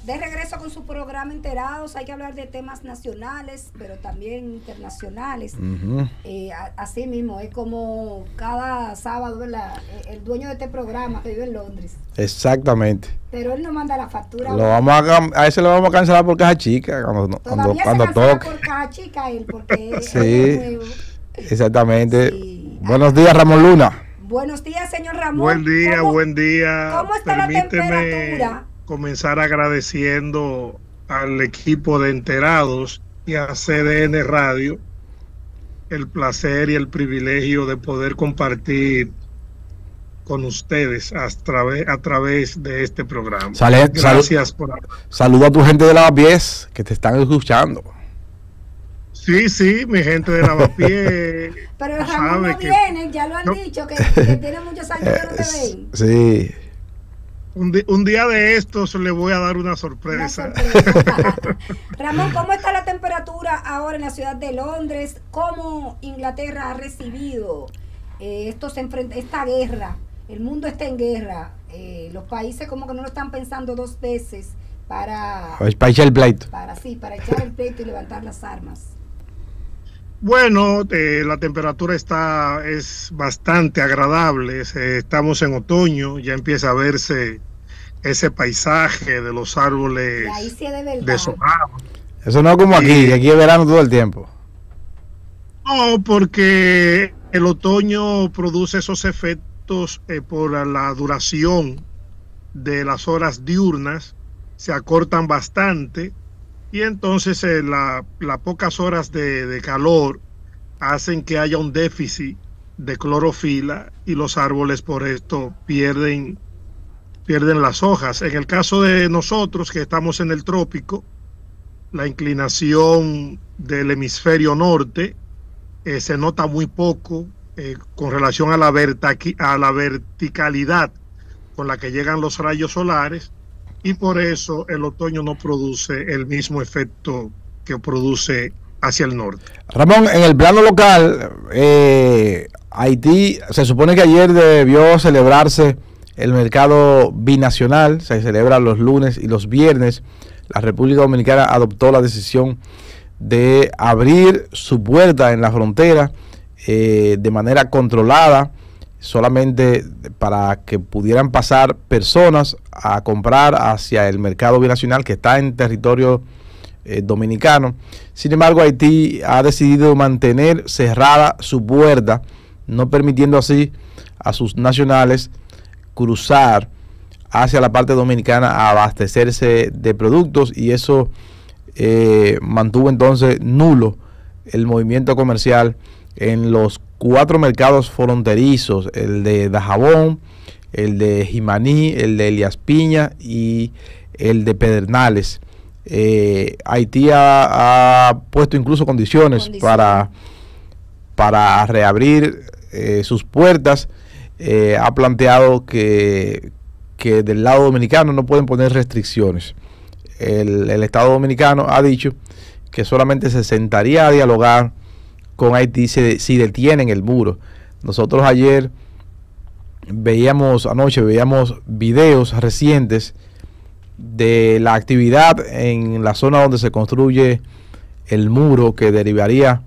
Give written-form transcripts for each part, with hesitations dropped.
De regreso con su programa Enterados, hay que hablar de temas nacionales, pero también internacionales. Así mismo, es como cada sábado, ¿verdad? El dueño de este programa que vive en Londres. Exactamente. Pero él no manda la factura. A ese lo vamos a cancelar por caja chica cuando toque. Por caja chica él, porque sí, es nuevo. Exactamente. Sí. Buenos días, Ramón Luna. Buenos días, señor Ramón. Buen día, buen día. ¿Cómo está la temperatura? Comenzar agradeciendo al equipo de Enterados y a CDN Radio el placer y el privilegio de poder compartir con ustedes a través de este programa. Gracias por... Saludo a tu gente de Lavapiés que te están escuchando. Sí, mi gente de Lavapiés. Pero el Ramón no viene, ya lo han dicho, que tiene muchos años que no te ven. Sí. Un día de estos le voy a dar una sorpresa. Ramón, ¿cómo está la temperatura ahora en la ciudad de Londres? ¿Cómo Inglaterra ha recibido esta guerra? El mundo está en guerra. Los países como que no lo están pensando dos veces para echar el pleito. Para echar el pleito y levantar las armas. Bueno, la temperatura es bastante agradable. Estamos en otoño, ya empieza a verse ese paisaje de los árboles deshojados. Eso no es como aquí, que aquí es verano todo el tiempo. No, porque el otoño produce esos efectos por la duración de las horas diurnas, se acortan bastante. Y entonces las pocas horas de calor hacen que haya un déficit de clorofila y los árboles por esto pierden las hojas. En el caso de nosotros que estamos en el trópico, la inclinación del hemisferio norte se nota muy poco con relación a la verticalidad con la que llegan los rayos solares. Y por eso el otoño no produce el mismo efecto que produce hacia el norte. Ramón, en el plano local, Haití, se supone que ayer debió celebrarse el mercado binacional, se celebra los lunes y los viernes. La República Dominicana adoptó la decisión de abrir su puerta en la frontera de manera controlada, solamente para que pudieran pasar personas a comprar hacia el mercado binacional que está en territorio dominicano. Sin embargo, Haití ha decidido mantener cerrada su puerta, no permitiendo así a sus nacionales cruzar hacia la parte dominicana a abastecerse de productos, y eso mantuvo entonces nulo el movimiento comercial en los 4 mercados fronterizos: el de Dajabón, el de Jimaní, el de Elías Piña y el de Pedernales. Haití ha puesto incluso condiciones para reabrir sus puertas. Ha planteado que del lado dominicano no pueden poner restricciones. El Estado dominicano ha dicho que solamente se sentaría a dialogar con Haití si detienen el muro. Nosotros anoche veíamos videos recientes de la actividad en la zona donde se construye el muro que derivaría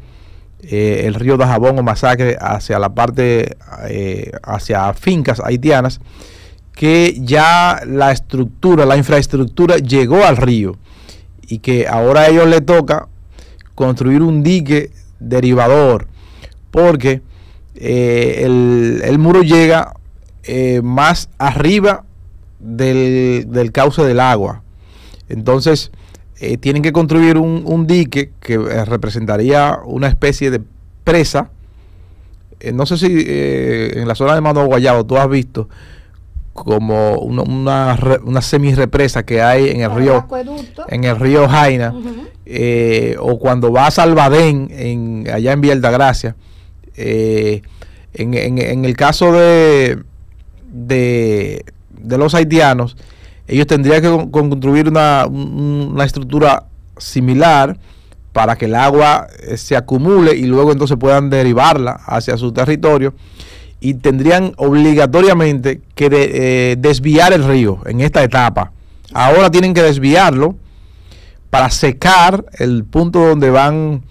el río Dajabón o Masacre hacia la parte, hacia fincas haitianas, que ya la infraestructura llegó al río y que ahora a ellos les toca construir un dique derivador, porque el muro llega más arriba del cauce del agua. Entonces tienen que construir un dique que representaría una especie de presa. No sé si en la zona de Mano Guayabo tú has visto como una semi-represa que hay en el río Jaina, o cuando vas al Badén allá en Villa Altagracia. En el caso de los haitianos, ellos tendrían que construir una estructura similar para que el agua se acumule y luego entonces puedan derivarla hacia su territorio, y tendrían obligatoriamente que desviar el río en esta etapa Ahora tienen que desviarlo para secar el punto donde van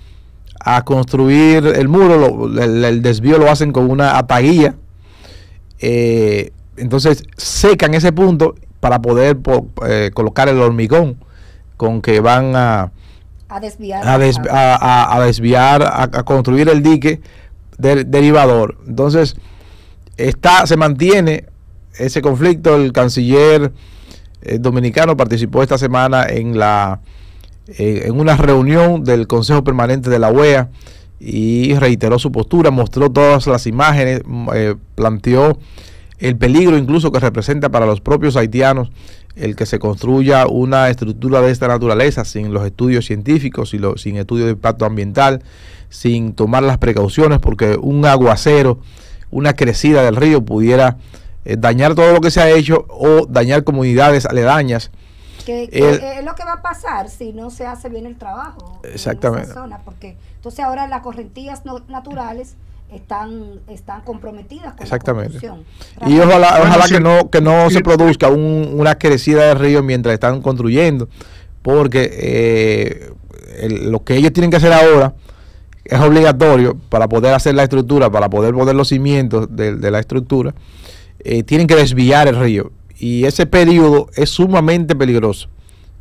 a construir el muro. El desvío lo hacen con una ataguilla. Entonces secan ese punto para poder colocar el hormigón con que van a desviar, a construir el dique derivador. Entonces se mantiene ese conflicto. El canciller dominicano participó esta semana en una reunión del Consejo Permanente de la OEA y reiteró su postura, mostró todas las imágenes, planteó el peligro incluso que representa para los propios haitianos el que se construya una estructura de esta naturaleza sin los estudios científicos, sin estudios de impacto ambiental, sin tomar las precauciones, porque un aguacero, una crecida del río pudiera dañar todo lo que se ha hecho o dañar comunidades aledañas. Que es lo que va a pasar si no se hace bien el trabajo. Exactamente. En esa zona, porque entonces ahora las correntías naturales están comprometidas con exactamente la construcción. Y ojalá que no se produzca una crecida del río mientras están construyendo, porque lo que ellos tienen que hacer ahora es obligatorio para poder hacer la estructura, para poder poner los cimientos de la estructura. Tienen que desviar el río, y ese periodo es sumamente peligroso.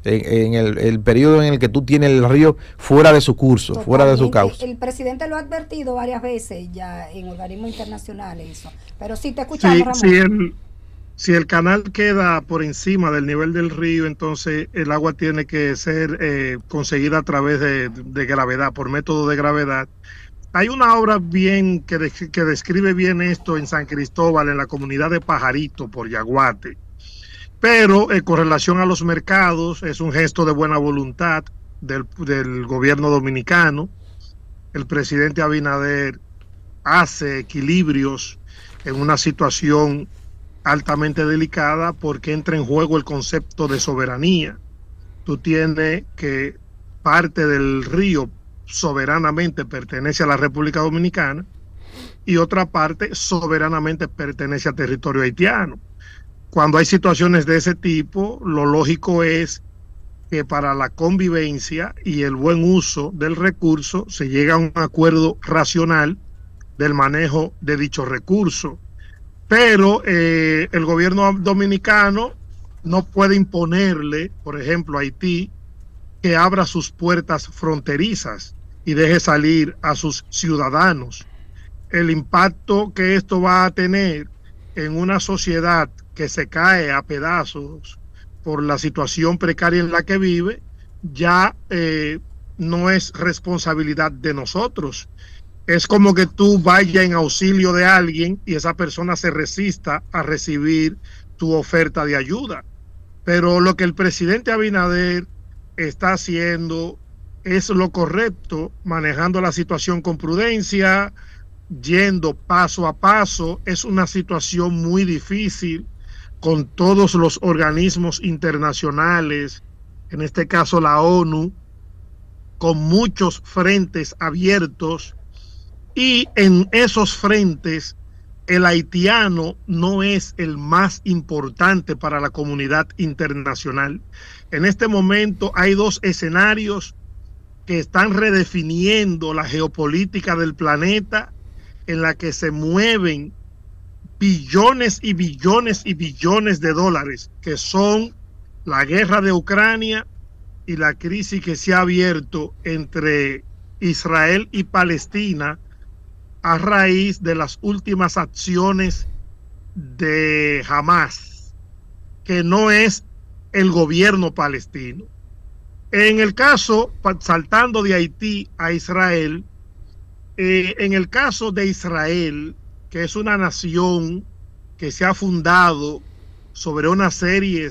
En el periodo en el que tú tienes el río fuera de su curso, totalmente, fuera de su cauce. El presidente lo ha advertido varias veces ya en organismos internacionales, eso. Pero sí, te escuchamos, Ramón. Si el canal queda por encima del nivel del río, entonces el agua tiene que ser conseguida a través de gravedad, por método de gravedad. Hay una obra que describe bien esto en San Cristóbal, en la comunidad de Pajarito, por Yaguate. Pero con relación a los mercados, es un gesto de buena voluntad del gobierno dominicano. El presidente Abinader hace equilibrios en una situación altamente delicada, porque entra en juego el concepto de soberanía. Tú tienes que parte del río soberanamente pertenece a la República Dominicana y otra parte soberanamente pertenece al territorio haitiano. Cuando hay situaciones de ese tipo, lo lógico es que para la convivencia y el buen uso del recurso se llega a un acuerdo racional del manejo de dicho recurso. Pero el gobierno dominicano no puede imponerle, por ejemplo, a Haití, que abra sus puertas fronterizas y deje salir a sus ciudadanos. El impacto que esto va a tener en una sociedad que se cae a pedazos por la situación precaria en la que vive, ya no es responsabilidad de nosotros. Es como que tú vayas en auxilio de alguien y esa persona se resista a recibir tu oferta de ayuda. Pero lo que el presidente Abinader está haciendo es lo correcto, manejando la situación con prudencia, yendo paso a paso. Es una situación muy difícil con todos los organismos internacionales, en este caso la ONU, con muchos frentes abiertos, y en esos frentes el haitiano no es el más importante para la comunidad internacional. En este momento hay dos escenarios que están redefiniendo la geopolítica del planeta, en la que se mueven billones y billones y billones de dólares, que son la guerra de Ucrania y la crisis que se ha abierto entre Israel y Palestina a raíz de las últimas acciones de Hamas, que no es el gobierno palestino. En el caso, saltando de Haití a Israel, en el caso de Israel, que es una nación que se ha fundado sobre una serie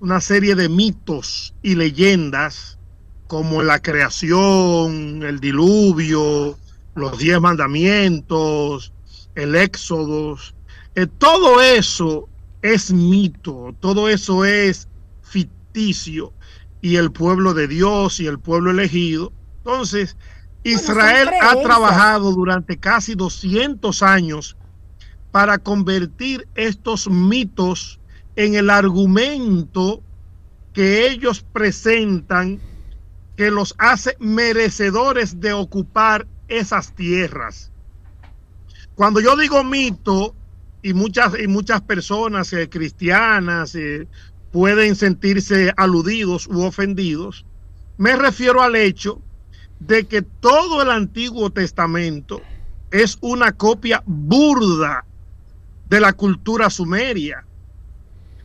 de mitos y leyendas, como la creación, el diluvio, los 10 mandamientos, el éxodo, todo eso es mito, todo eso es ficticio, y el pueblo de Dios y el pueblo elegido. Entonces, Israel ha trabajado durante casi 200 años para convertir estos mitos en el argumento que ellos presentan que los hace merecedores de ocupar esas tierras. Cuando yo digo mito, y muchas personas cristianas pueden sentirse aludidos u ofendidos, me refiero al hecho de que todo el Antiguo Testamento es una copia burda de la cultura sumeria.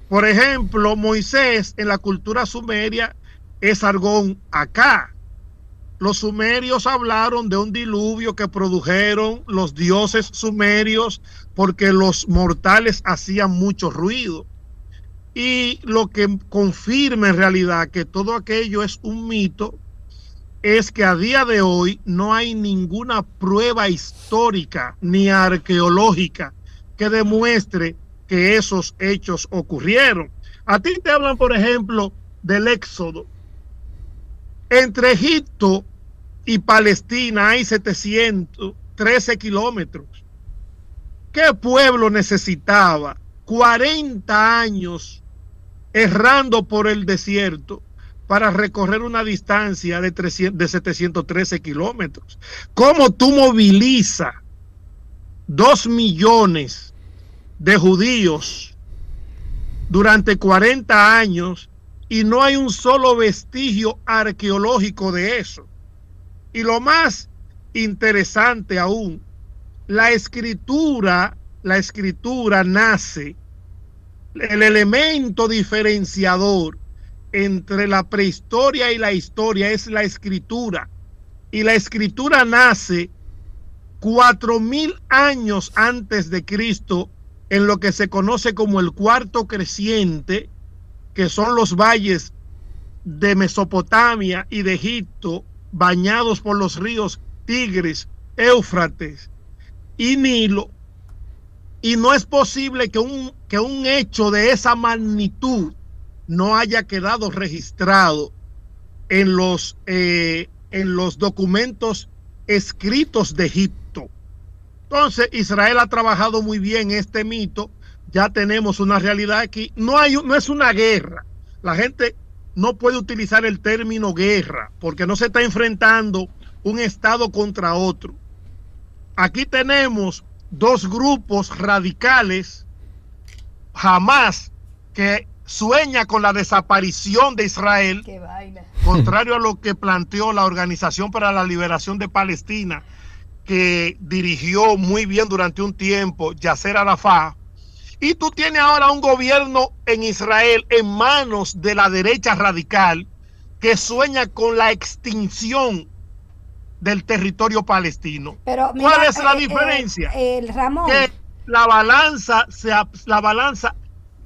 Por ejemplo, Moisés en la cultura sumeria es Sargón Accá. Los sumerios hablaron de un diluvio que produjeron los dioses sumerios porque los mortales hacían mucho ruido. Y lo que confirma en realidad que todo aquello es un mito es que a día de hoy no hay ninguna prueba histórica ni arqueológica que demuestre que esos hechos ocurrieron. A ti te hablan, por ejemplo, del Éxodo. Entre Egipto y Palestina hay 713 kilómetros. ¿Qué pueblo necesitaba 40 años errando por el desierto para recorrer una distancia de 713 kilómetros? ¿Cómo tú movilizas 2 millones de judíos durante 40 años y no hay un solo vestigio arqueológico de eso? Y lo más interesante aún, la escritura nace, el elemento diferenciador entre la prehistoria y la historia es la escritura, y la escritura nace 4000 años antes de Cristo en lo que se conoce como el cuarto creciente, que son los valles de Mesopotamia y de Egipto, bañados por los ríos Tigris, Éufrates y Nilo. Y no es posible que un hecho de esa magnitud no haya quedado registrado en los documentos escritos de Egipto. Entonces Israel ha trabajado muy bien este mito. Ya tenemos una realidad aquí. No es una guerra. La gente no puede utilizar el término guerra porque no se está enfrentando un estado contra otro. Aquí tenemos dos grupos radicales, Hamas, que sueña con la desaparición de Israel, Qué vaina. contrario a lo que planteó la Organización para la Liberación de Palestina, que dirigió muy bien durante un tiempo Yasser Arafat. Y tú tienes ahora un gobierno en Israel en manos de la derecha radical que sueña con la extinción del territorio palestino. Pero mira, ¿cuál es la diferencia? Ramón, Que la balanza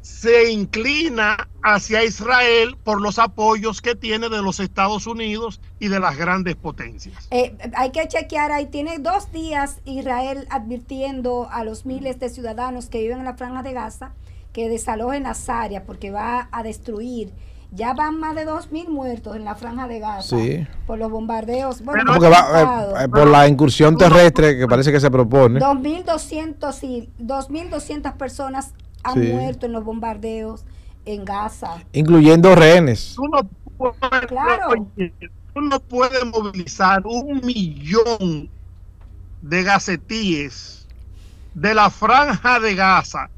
se inclina hacia Israel por los apoyos que tiene de los Estados Unidos y de las grandes potencias. hay que chequear ahí. Tiene 2 días Israel advirtiendo a los miles de ciudadanos que viven en la Franja de Gaza que desalojen las áreas porque va a destruir. Ya van más de 2000 muertos en la Franja de Gaza, sí, por los bombardeos. Bueno, porque por la incursión terrestre que parece que se propone. 2.200 personas han muerto en los bombardeos en Gaza, incluyendo rehenes. Claro. Tú no puedes movilizar 1 millón de gazetíes de la Franja de Gaza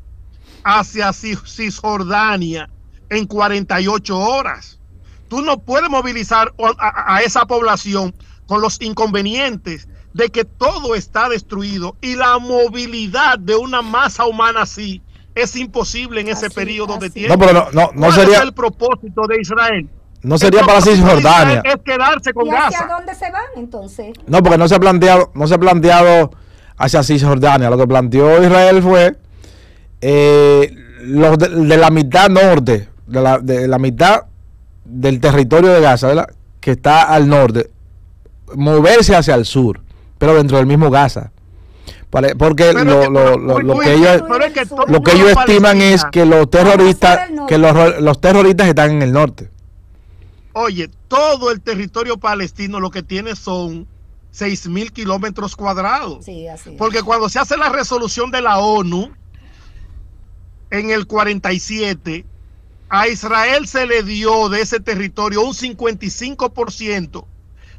hacia Cisjordania en 48 horas. Tú no puedes movilizar a esa población con los inconvenientes de que todo está destruido y la movilidad de una masa humana así es imposible en ese periodo de tiempo. No, pero no sería el propósito de Israel. No sería para Cisjordania. Es quedarse con Gaza. ¿Y hacia dónde se van entonces? No, porque no se ha planteado hacia Cisjordania. Lo que planteó Israel fue los de la mitad norte, de la mitad del territorio de Gaza, ¿verdad?, que está al norte, moverse hacia el sur, pero dentro del mismo Gaza. Porque lo que ellos estiman es que los terroristas están en el norte. Oye, todo el territorio palestino lo que tiene son 6.000 kilómetros cuadrados. Sí, así es. Porque cuando se hace la resolución de la ONU en el 47, A Israel se le dio de ese territorio un 55%.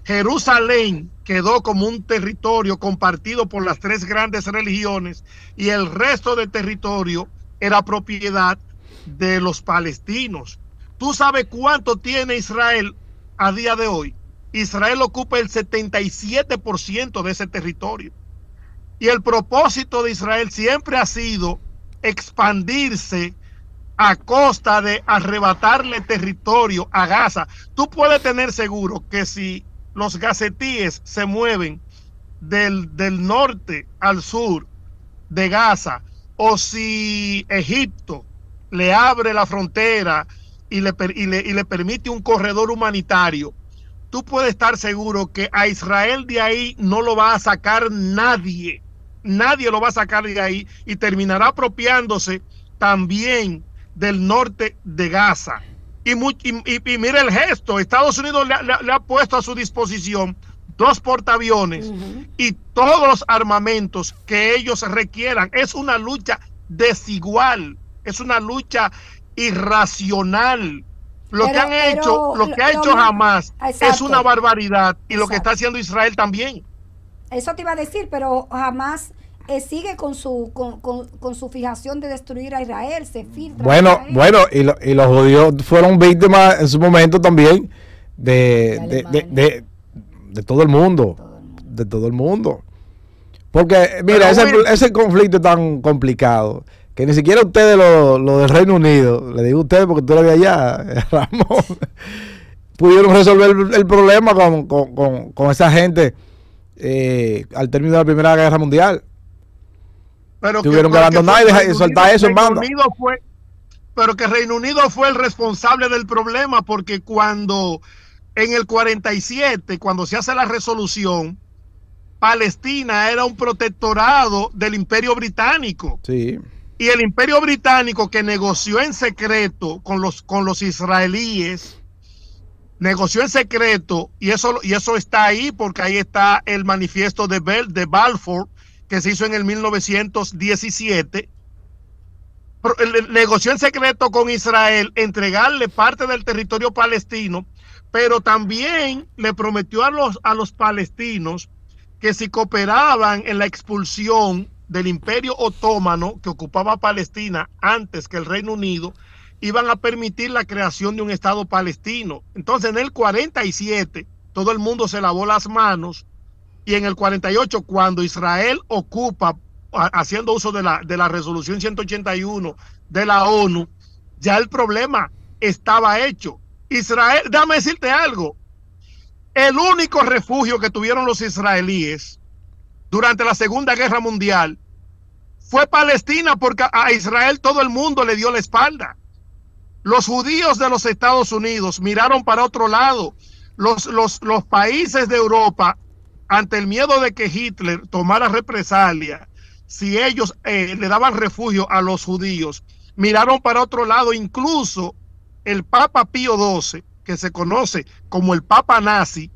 Jerusalén quedó como un territorio compartido por las 3 grandes religiones y el resto del territorio era propiedad de los palestinos. ¿Tú sabes cuánto tiene Israel a día de hoy? Israel ocupa el 77% de ese territorio. Y el propósito de Israel siempre ha sido expandirse a costa de arrebatarle territorio a Gaza. Tú puedes tener seguro que si los gazetíes se mueven del norte al sur de Gaza, o si Egipto le abre la frontera y le permite un corredor humanitario, tú puedes estar seguro que a Israel de ahí no lo va a sacar nadie. Nadie lo va a sacar de ahí y terminará apropiándose también del norte de Gaza. Y mire el gesto, Estados Unidos le ha puesto a su disposición 2 portaaviones y todos los armamentos que ellos requieran. Es una lucha desigual, es una lucha irracional. Lo que ha hecho Hamas es una barbaridad, y lo que está haciendo Israel también. Eso te iba a decir, pero Hamas sigue con su fijación de destruir a Israel, se filtra. Bueno, y los judíos fueron víctimas en su momento también de todo el mundo. De todo el mundo. Porque, mira, ese conflicto es tan complicado que ni siquiera ustedes, lo del Reino Unido, le digo a ustedes porque tú eres de allá, Ramón, pudieron resolver el problema con esa gente al término de la Primera Guerra Mundial. Pero tuvieron que abandonar y soltar eso en banda. Pero que Reino Unido fue el responsable del problema, porque cuando en el 47, cuando se hace la resolución, Palestina era un protectorado del Imperio Británico. Sí. Y el Imperio Británico, que negoció en secreto con los israelíes, negoció en secreto, y eso está ahí, porque ahí está el manifiesto de Balfour, que se hizo en el 1917, negoció en secreto con Israel entregarle parte del territorio palestino, pero también le prometió a los palestinos que si cooperaban en la expulsión del Imperio Otomano, que ocupaba Palestina antes que el Reino Unido, iban a permitir la creación de un Estado palestino. Entonces, en el 47, todo el mundo se lavó las manos, y en el 48, cuando Israel ocupa, haciendo uso de la resolución 181 de la ONU, ya el problema estaba hecho. Israel, déjame decirte algo, el único refugio que tuvieron los israelíes durante la Segunda Guerra Mundial fue Palestina, porque a Israel todo el mundo le dio la espalda. Los judíos de los Estados Unidos miraron para otro lado. Los países de Europa, ante el miedo de que Hitler tomara represalia, si ellos le daban refugio a los judíos, miraron para otro lado. Incluso el Papa Pío XII, que se conoce como el Papa Nazi,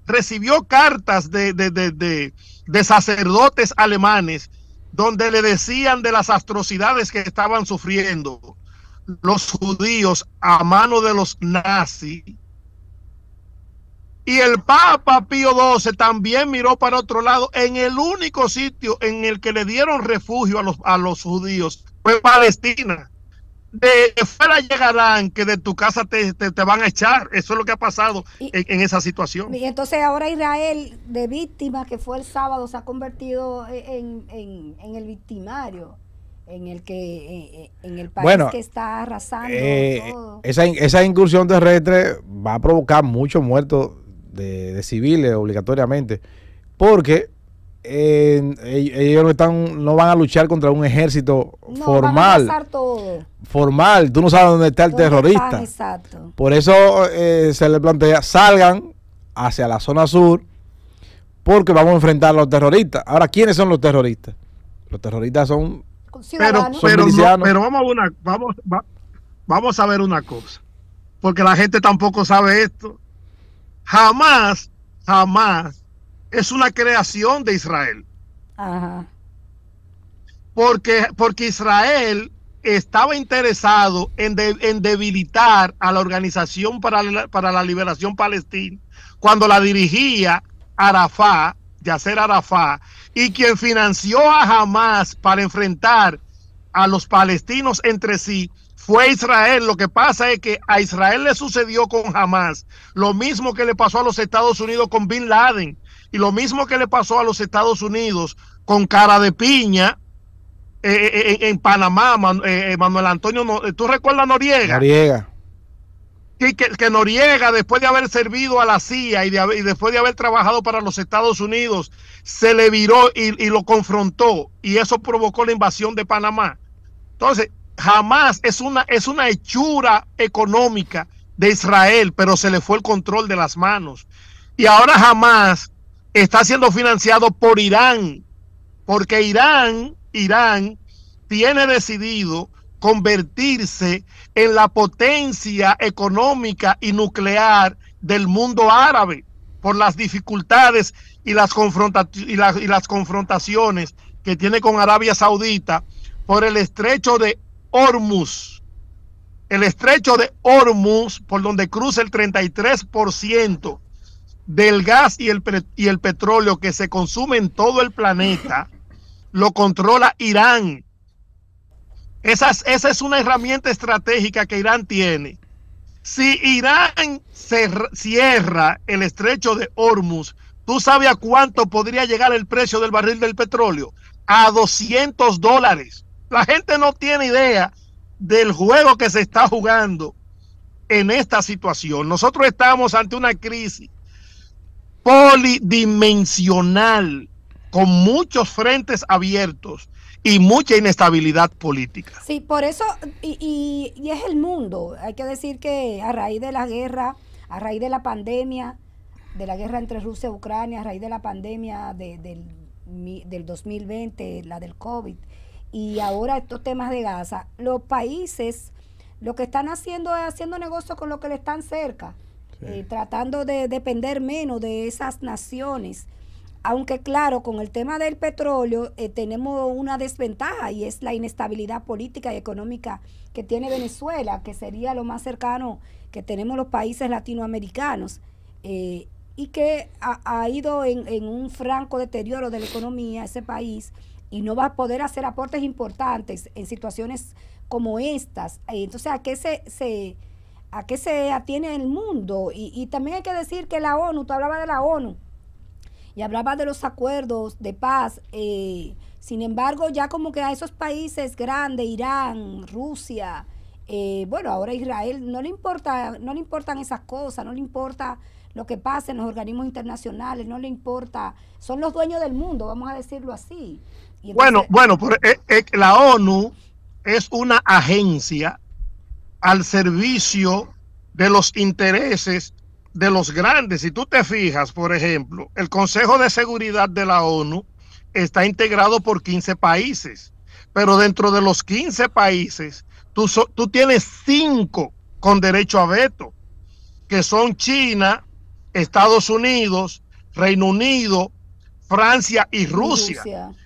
recibió cartas de sacerdotes alemanes donde le decían de las atrocidades que estaban sufriendo los judíos a mano de los nazis. Y el Papa Pío XII también miró para otro lado. En el único sitio en el que le dieron refugio a los judíos fue Palestina. De fuera llegarán, que de tu casa te van a echar. Eso es lo que ha pasado en esa situación. Y entonces ahora Israel, de víctima que fue el sábado, se ha convertido en el victimario, en el país que está arrasando todo. Esa incursión terrestre va a provocar muchos muertos de civiles obligatoriamente, porque ellos no van a luchar contra un ejército formal. Van a todo. Formal, tú no sabes dónde está el terrorista. Exacto. Por eso se le plantea, salgan hacia la zona sur, porque vamos a enfrentar a los terroristas. Ahora, ¿quiénes son los terroristas? Los terroristas son ciudadanos. Pero vamos a ver una cosa, porque la gente tampoco sabe esto. Jamás es una creación de Israel. Ajá. Porque Israel estaba interesado en debilitar a la Organización para la Liberación Palestina cuando la dirigía Arafat, Yasser Arafat, y quien financió a Hamas para enfrentar a los palestinos entre sí fue Israel. Lo que pasa es que a Israel le sucedió con Hamas lo mismo que le pasó a los Estados Unidos con Bin Laden, y lo mismo que le pasó a los Estados Unidos con Cara de Piña en Panamá. Manuel Antonio, ¿tú recuerdas Noriega? Noriega. Que Noriega, después de haber servido a la CIA y después de haber trabajado para los Estados Unidos, se le viró y lo confrontó, y eso provocó la invasión de Panamá. Entonces, Hamas es una hechura económica de Israel, pero se le fue el control de las manos. Y ahora Hamas está siendo financiado por Irán, porque Irán tiene decidido convertirse en la potencia económica y nuclear del mundo árabe por las dificultades y las confrontaciones que tiene con Arabia Saudita por el estrecho de Hormuz. El estrecho de Hormuz, por donde cruza el 33% del gas y el petróleo que se consume en todo el planeta, lo controla Irán. Esa es una herramienta estratégica que Irán tiene. Si Irán cierra el estrecho de Hormuz, ¿tú sabes a cuánto podría llegar el precio del barril del petróleo? A $200. La gente no tiene idea del juego que se está jugando en esta situación. Nosotros estamos ante una crisis polidimensional con muchos frentes abiertos y mucha inestabilidad política. Sí, por eso, y es el mundo. Hay que decir que a raíz de la guerra, a raíz de la pandemia, de la guerra entre Rusia y Ucrania, a raíz de la pandemia del 2020, la del COVID, y ahora estos temas de Gaza, los países lo que están haciendo es haciendo negocio con lo que le están cerca, sí, tratando de depender menos de esas naciones. Aunque claro, con el tema del petróleo tenemos una desventaja, y es la inestabilidad política y económica que tiene Venezuela, que sería lo más cercano que tenemos los países latinoamericanos, y que ha ido en un franco deterioro de la economía ese país, y no va a poder hacer aportes importantes en situaciones como estas. Entonces, ¿a qué se atiene el mundo? Y también hay que decir que la ONU, tú hablabas de la ONU, y hablaba de los acuerdos de paz, sin embargo, ya como que a esos países grandes, Irán, Rusia, bueno, ahora Israel, no le importan esas cosas, no le importa lo que pasa en los organismos internacionales, no le importa, son los dueños del mundo, vamos a decirlo así. Y entonces, bueno, la ONU es una agencia al servicio de los intereses de los grandes. Si tú te fijas, por ejemplo, el Consejo de Seguridad de la ONU está integrado por 15 países, pero dentro de los 15 países, tú tienes 5 con derecho a veto, que son China, Estados Unidos, Reino Unido, Francia y Rusia.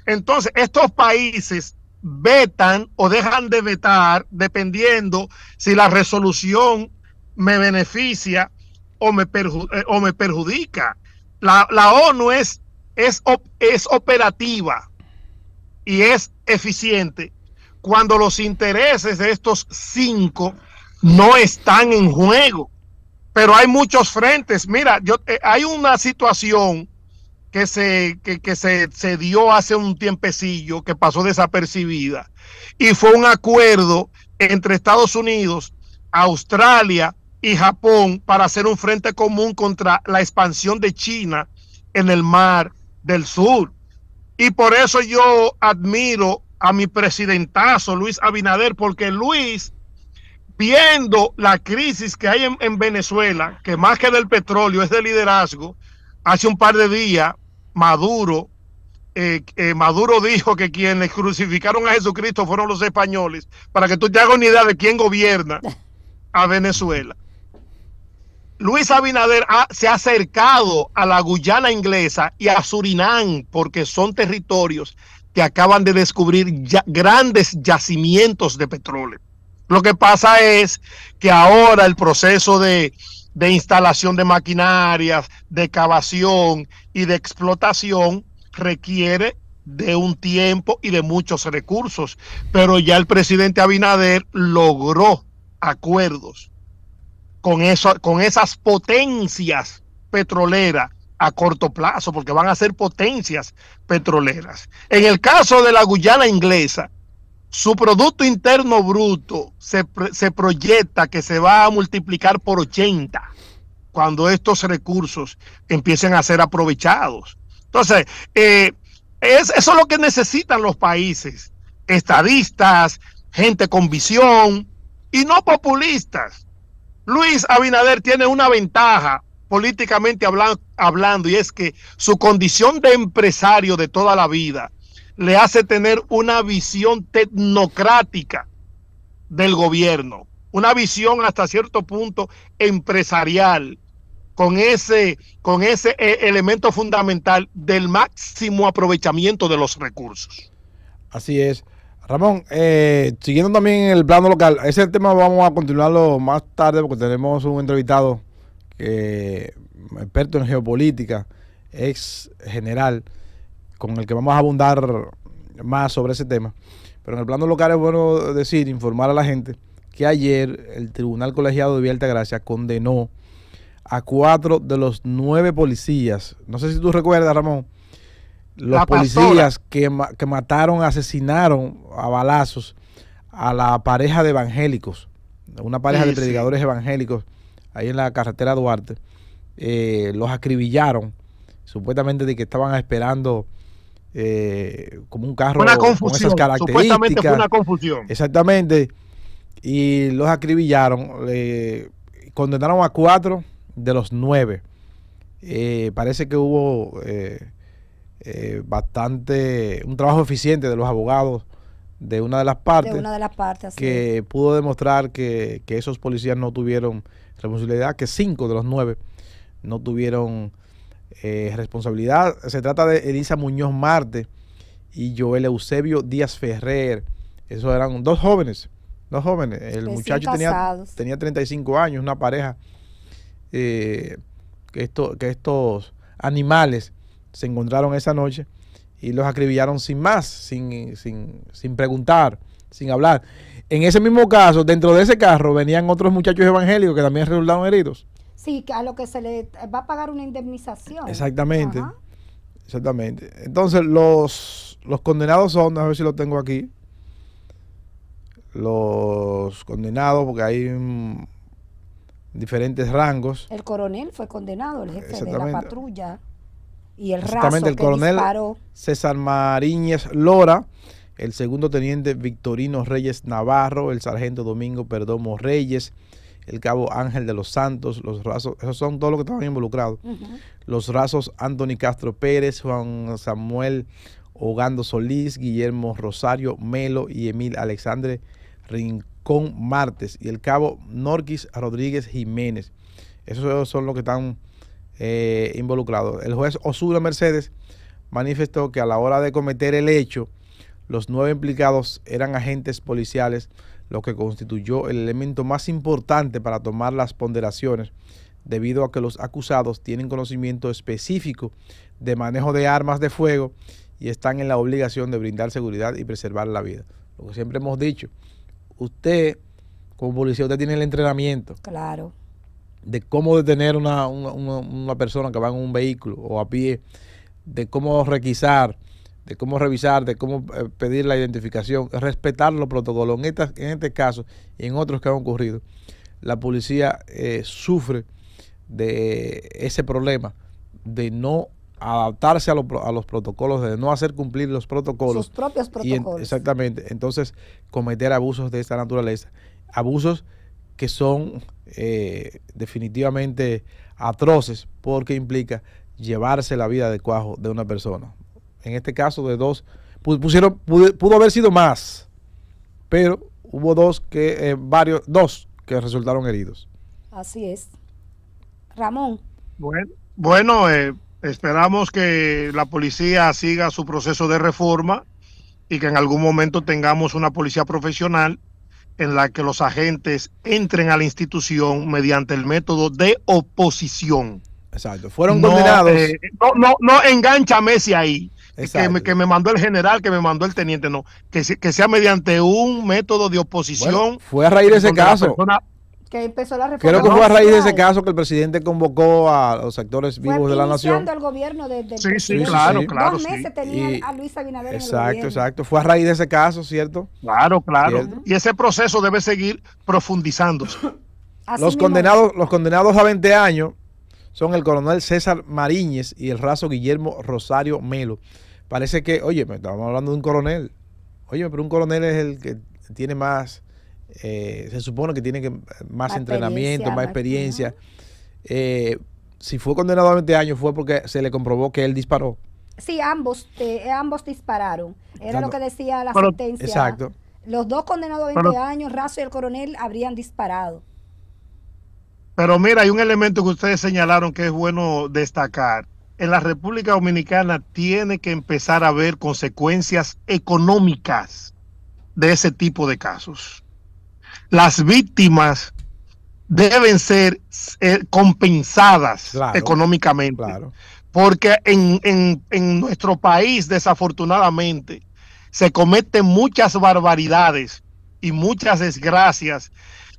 Entonces, estos países vetan o dejan de vetar dependiendo si la resolución me beneficia o me perjudica. La ONU es operativa y es eficiente cuando los intereses de estos 5 no están en juego. Pero hay muchos frentes. Mira, hay una situación que se dio hace un tiempecillo, que pasó desapercibida, y fue un acuerdo entre Estados Unidos, Australia y Japón para hacer un frente común contra la expansión de China en el Mar del Sur. Y por eso yo admiro a mi presidentazo Luis Abinader, porque Luis, viendo la crisis que hay en Venezuela, que más que del petróleo es de liderazgo, hace un par de días Maduro dijo que quienes crucificaron a Jesucristo fueron los españoles, para que tú te hagas una idea de quién gobierna a Venezuela. Luis Abinader se ha acercado a la Guyana Inglesa y a Surinam, porque son territorios que acaban de descubrir grandes yacimientos de petróleo. Lo que pasa es que ahora el proceso de instalación de maquinarias, de excavación y de explotación requiere de un tiempo y de muchos recursos, pero ya el presidente Abinader logró acuerdos con esas potencias petroleras a corto plazo, porque van a ser potencias petroleras. En el caso de la Guyana Inglesa, su Producto Interno Bruto se proyecta que se va a multiplicar por 80 cuando estos recursos empiecen a ser aprovechados. Entonces, eso es lo que necesitan los países, estadistas, gente con visión y no populistas. Luis Abinader tiene una ventaja políticamente hablando, y es que su condición de empresario de toda la vida le hace tener una visión tecnocrática del gobierno, una visión hasta cierto punto empresarial, con ese elemento fundamental del máximo aprovechamiento de los recursos. Así es. Ramón, siguiendo también en el plano local, ese tema vamos a continuarlo más tarde porque tenemos un entrevistado experto en geopolítica, ex general, con el que vamos a abundar más sobre ese tema. Pero en el plano local es bueno informar a la gente que ayer el Tribunal Colegiado de Villa Altagracia condenó a 4 de los 9 policías. No sé si tú recuerdas, Ramón, los policías que mataron, asesinaron a balazos a la pareja de evangélicos, una pareja de predicadores evangélicos ahí en la carretera Duarte. Los acribillaron, supuestamente de que estaban esperando como un carro con esas características. Supuestamente fue una confusión. Exactamente. Y los acribillaron. Condenaron a 4 de los 9. Parece que hubo un trabajo eficiente de los abogados de una de las partes, que pudo demostrar que esos policías no tuvieron responsabilidad, que 5 de los 9 no tuvieron responsabilidad. Se trata de Elisa Muñoz Marte y Joel Eusebio Díaz Ferrer. Esos eran dos jóvenes. El muchacho tenía 35 años, una pareja que estos animales se encontraron esa noche y los acribillaron sin más, sin preguntar, sin hablar. En ese mismo caso, dentro de ese carro venían otros muchachos evangélicos que también resultaron heridos. Sí, a lo que se le va a pagar una indemnización. Exactamente. Ajá. Exactamente. Entonces, los condenados son, a ver si lo tengo aquí. Los condenados, porque hay diferentes rangos. El coronel fue condenado, el jefe de la patrulla. Y el el coronel disparó. César Mariñez Lora, el segundo teniente Victorino Reyes Navarro, el sargento Domingo Perdomo Reyes, el cabo Ángel de los Santos, los rasos, esos son todos los que estaban involucrados. Los rasos Anthony Castro Pérez, Juan Samuel Ogando Solís, Guillermo Rosario Melo y Emil Alexandre Rincón Martes, y el cabo Norquis Rodríguez Jiménez. Esos son los que están involucrados. El juez Osura Mercedes manifestó que a la hora de cometer el hecho, los 9 implicados eran agentes policiales, lo que constituyó el elemento más importante para tomar las ponderaciones, debido a que los acusados tienen conocimiento específico de manejo de armas de fuego y están en la obligación de brindar seguridad y preservar la vida. Lo que siempre hemos dicho, usted como policía, usted tiene el entrenamiento. Claro. De cómo detener una persona que va en un vehículo o a pie, de cómo requisar, de cómo revisar, de cómo pedir la identificación, respetar los protocolos. En este caso y en otros que han ocurrido, la policía sufre de ese problema de no adaptarse a los protocolos, de no hacer cumplir los protocolos. Sus propios protocolos. Exactamente. Entonces, cometer abusos de esta naturaleza. Abusos que son definitivamente atroces, porque implica llevarse la vida de cuajo de una persona. En este caso de 2, pudo haber sido más, pero hubo 2 que resultaron heridos. Así es. Ramón. Bueno, esperamos que la policía siga su proceso de reforma y que en algún momento tengamos una policía profesional en la que los agentes entren a la institución mediante el método de oposición. Exacto. Fueron condenados. No engancha a Messi ahí. Que me mandó el general, que me mandó el teniente, no. Que sea mediante un método de oposición. Bueno, fue a raíz de ese caso. Que empezó la reforma. Creo que fue a raíz de ese caso que el presidente convocó a los actores vivos de la nación. El gobierno del sí, claro. 2 meses tenía a Luis Abinader en el gobierno. Exacto. Fue a raíz de ese caso, ¿cierto? Claro. ¿Cierto? Y ese proceso debe seguir profundizándose. Los condenados a 20 años son el coronel César Mariñez y el raso Guillermo Rosario Melo. Parece que, oye, estamos hablando de un coronel. Oye, pero un coronel es el que tiene más, se supone que tiene más entrenamiento, más experiencia. Si fue condenado a 20 años fue porque se le comprobó que él disparó. Sí, ambos dispararon. Era lo que decía la sentencia. Exacto. Los dos condenados a 20 años, Razo y el coronel, habrían disparado. Pero mira, hay un elemento que ustedes señalaron que es bueno destacar. En la República Dominicana tiene que empezar a haber consecuencias económicas de ese tipo de casos. Las víctimas deben ser compensadas económicamente. Claro. Porque en nuestro país, desafortunadamente, se cometen muchas barbaridades y muchas desgracias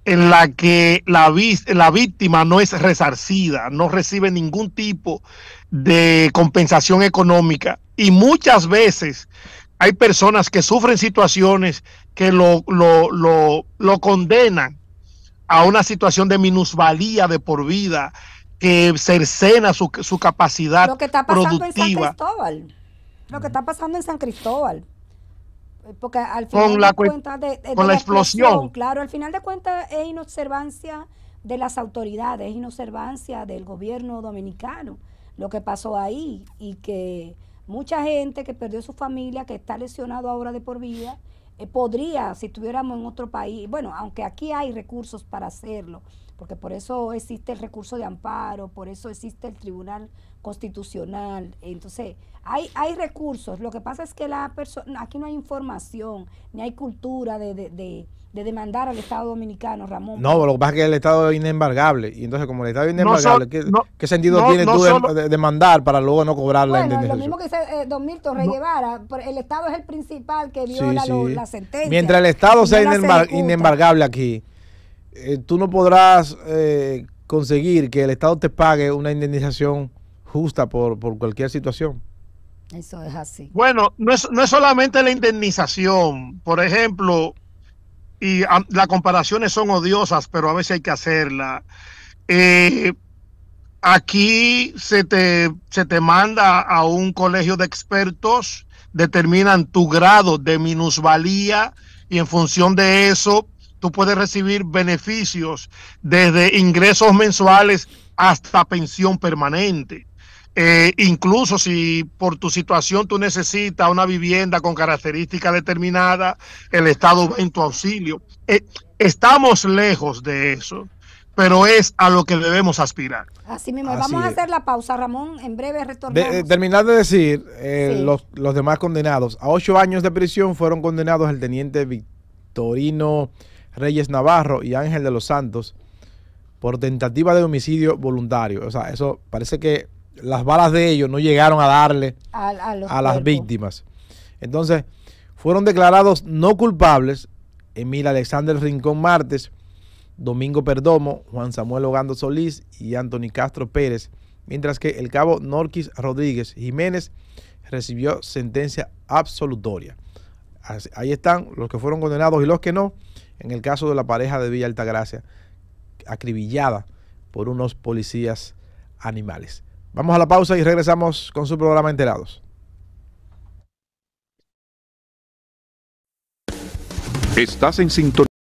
en la que la víctima no es resarcida, no recibe ningún tipo de compensación económica, y muchas veces hay personas que sufren situaciones que lo condenan a una situación de minusvalía de por vida, que cercena su capacidad productiva. Lo que está pasando en San Cristóbal. Lo que está pasando en San Cristóbal. Porque al final de cuentas con la explosión, claro, al final de cuentas es inobservancia de las autoridades, es inobservancia del gobierno dominicano lo que pasó ahí, y que mucha gente que perdió su familia, que está lesionado ahora de por vida, podría, si estuviéramos en otro país, bueno, aunque aquí hay recursos para hacerlo, porque por eso existe el recurso de amparo, por eso existe el Tribunal Constitucional, entonces hay recursos. Lo que pasa es que aquí no hay información, ni hay cultura de demandar al Estado Dominicano, Ramón. No, lo que pasa es que el Estado es inembargable, y entonces como el Estado es inembargable, ¿qué sentido tiene tú demandar para luego no cobrar la indemnización? Lo mismo que dice Don Milton Rey Guevara, el Estado es el principal que viola la sentencia. Mientras el Estado sea inembargable aquí, tú no podrás conseguir que el Estado te pague una indemnización justa por cualquier situación. Eso es así. Bueno, no es solamente la indemnización. Por ejemplo, y las comparaciones son odiosas, pero a veces hay que hacerla. Aquí se te manda a un colegio de expertos, determinan tu grado de minusvalía, y en función de eso tú puedes recibir beneficios desde ingresos mensuales hasta pensión permanente. Incluso si por tu situación tú necesitas una vivienda con características determinadas, el Estado va en tu auxilio. Estamos lejos de eso, pero es a lo que debemos aspirar. Así mismo. Vamos a hacer la pausa, Ramón. En breve retornamos. Terminar de decir, los demás condenados. A 8 años de prisión fueron condenados el teniente Victorino Reyes Navarro y Ángel de los Santos por tentativa de homicidio voluntario. O sea, eso parece que las balas de ellos no llegaron a darle a las víctimas. Entonces, fueron declarados no culpables Emil Alexander Rincón Martes, Domingo Perdomo, Juan Samuel Ogando Solís y Anthony Castro Pérez, mientras que el cabo Norquis Rodríguez Jiménez recibió sentencia absolutoria. Ahí están los que fueron condenados y los que no, en el caso de la pareja de Villa Altagracia, acribillada por unos policías animales. Vamos a la pausa y regresamos con su programa Enterados. Estás en sintonía.